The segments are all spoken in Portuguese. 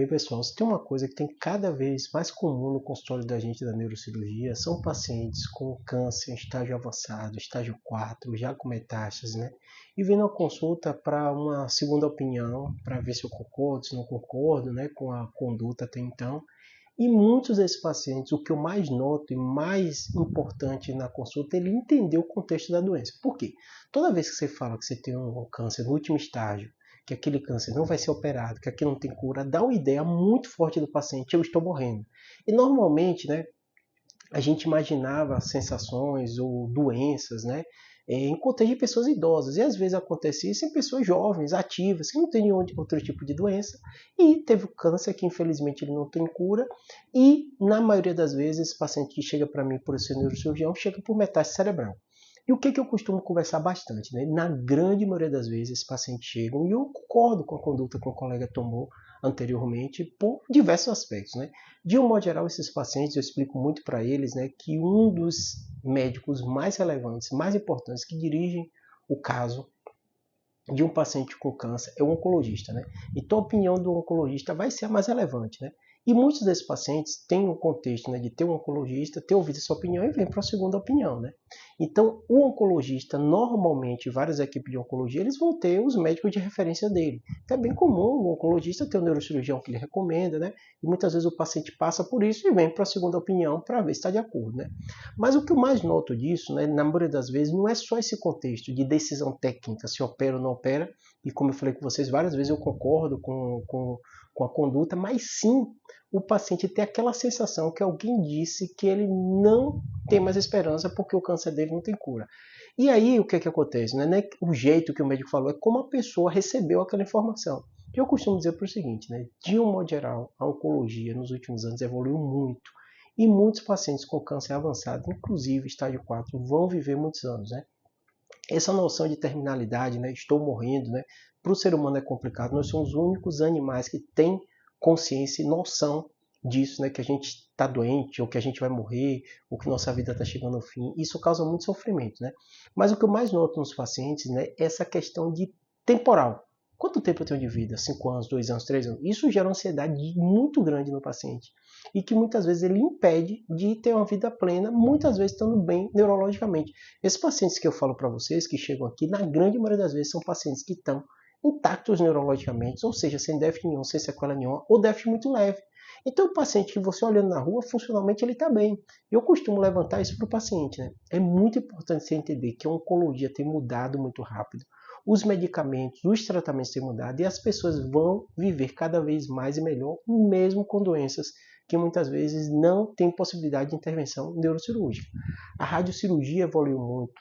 E pessoal, se tem uma coisa que tem cada vez mais comum no consultório da gente da neurocirurgia, são pacientes com câncer em estágio avançado, estágio 4, já com metástase, né? E vindo à consulta para uma segunda opinião, para ver se eu concordo, se não concordo, né, com a conduta até então. E muitos desses pacientes, o que eu mais noto e mais importante na consulta, é ele entender o contexto da doença. Por quê? Toda vez que você fala que você tem um câncer no último estágio, que aquele câncer não vai ser operado, que aquilo não tem cura, dá uma ideia muito forte do paciente, eu estou morrendo. E normalmente, né, a gente imaginava sensações ou doenças, né, em contexto de pessoas idosas. E às vezes acontece isso em pessoas jovens, ativas, que não têm nenhum outro tipo de doença, e teve o câncer, que infelizmente ele não tem cura, e na maioria das vezes esse paciente que chega para mim por ser neurocirurgião, chega por metástase cerebral. E o que eu costumo conversar bastante, né? Na grande maioria das vezes, esses pacientes chegam, e eu concordo com a conduta que o colega tomou anteriormente, por diversos aspectos, né? De um modo geral, esses pacientes, eu explico muito para eles, né, que um dos médicos mais relevantes, mais importantes, que dirigem o caso de um paciente com câncer é o oncologista, né? Então a opinião do oncologista vai ser a mais relevante, né? E muitos desses pacientes têm um contexto, né, de ter um oncologista, ter ouvido essa opinião e vem para a segunda opinião, né? Então o oncologista, normalmente, várias equipes de oncologia, eles vão ter os médicos de referência dele. Então é bem comum o oncologista ter um neurocirurgião que ele recomenda, né? E muitas vezes o paciente passa por isso e vem para a segunda opinião para ver se está de acordo, né? Mas o que eu mais noto disso, né, na maioria das vezes, não é só esse contexto de decisão técnica, se opera ou não opera, e como eu falei com vocês várias vezes, eu concordo com a conduta, mas sim o paciente ter aquela sensação que alguém disse que ele não tem mais esperança porque o câncer dele não tem cura. E aí o que acontece? Não é o jeito que o médico falou, é como a pessoa recebeu aquela informação. Eu costumo dizer para o seguinte, né, de um modo geral, a oncologia nos últimos anos evoluiu muito. E muitos pacientes com câncer avançado, inclusive estágio 4, vão viver muitos anos, né? Essa noção de terminalidade, né, estou morrendo, né, para o ser humano é complicado. Nós somos os únicos animais que têm consciência e noção disso, né, que a gente está doente, ou que a gente vai morrer, ou que nossa vida está chegando ao fim. Isso causa muito sofrimento, né? Mas o que eu mais noto nos pacientes, né, é essa questão de temporal. Quanto tempo eu tenho de vida? 5 anos, 2 anos, 3 anos? Isso gera uma ansiedade muito grande no paciente. E que muitas vezes ele impede de ter uma vida plena, muitas vezes estando bem neurologicamente. Esses pacientes que eu falo para vocês, que chegam aqui, na grande maioria das vezes são pacientes que estão intactos neurologicamente, ou seja, sem déficit nenhum, sem sequela nenhuma, ou déficit muito leve. Então, o paciente que você olhando na rua, funcionalmente ele está bem. Eu costumo levantar isso para o paciente, né? É muito importante você entender que a oncologia tem mudado muito rápido. Os medicamentos, os tratamentos têm mudado e as pessoas vão viver cada vez mais e melhor, mesmo com doenças que muitas vezes não têm possibilidade de intervenção neurocirúrgica. A radiocirurgia evoluiu muito,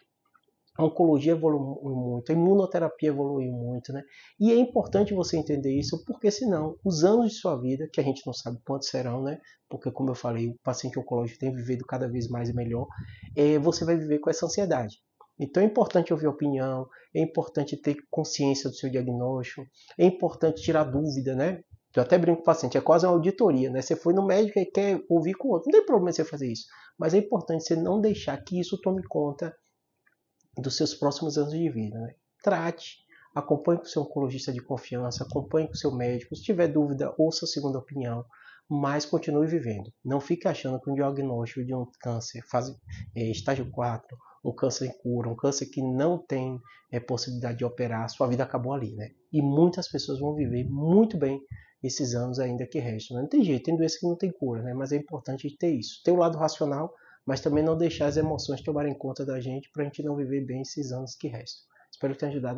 a oncologia evoluiu muito, a imunoterapia evoluiu muito, né? E é importante você entender isso, porque senão os anos de sua vida, que a gente não sabe quantos serão, né? Porque, como eu falei, o paciente oncológico tem vivido cada vez mais e melhor, você vai viver com essa ansiedade. Então é importante ouvir opinião, é importante ter consciência do seu diagnóstico, é importante tirar dúvida, né? Eu até brinco com o paciente, é quase uma auditoria, né? Você foi no médico e quer ouvir com o outro. Não tem problema você fazer isso, mas é importante você não deixar que isso tome conta dos seus próximos anos de vida, né? Trate, acompanhe com o seu oncologista de confiança, acompanhe com o seu médico. Se tiver dúvida, ouça a segunda opinião, mas continue vivendo. Não fique achando que um diagnóstico de um câncer estágio 4, um câncer em cura, um câncer que não tem possibilidade de operar, sua vida acabou ali, né? E muitas pessoas vão viver muito bem esses anos ainda que restam, né? Não tem jeito, tem doença que não tem cura, né? Mas é importante ter isso. Ter o lado racional, mas também não deixar as emoções tomarem conta da gente para a gente não viver bem esses anos que restam. Espero ter ajudado.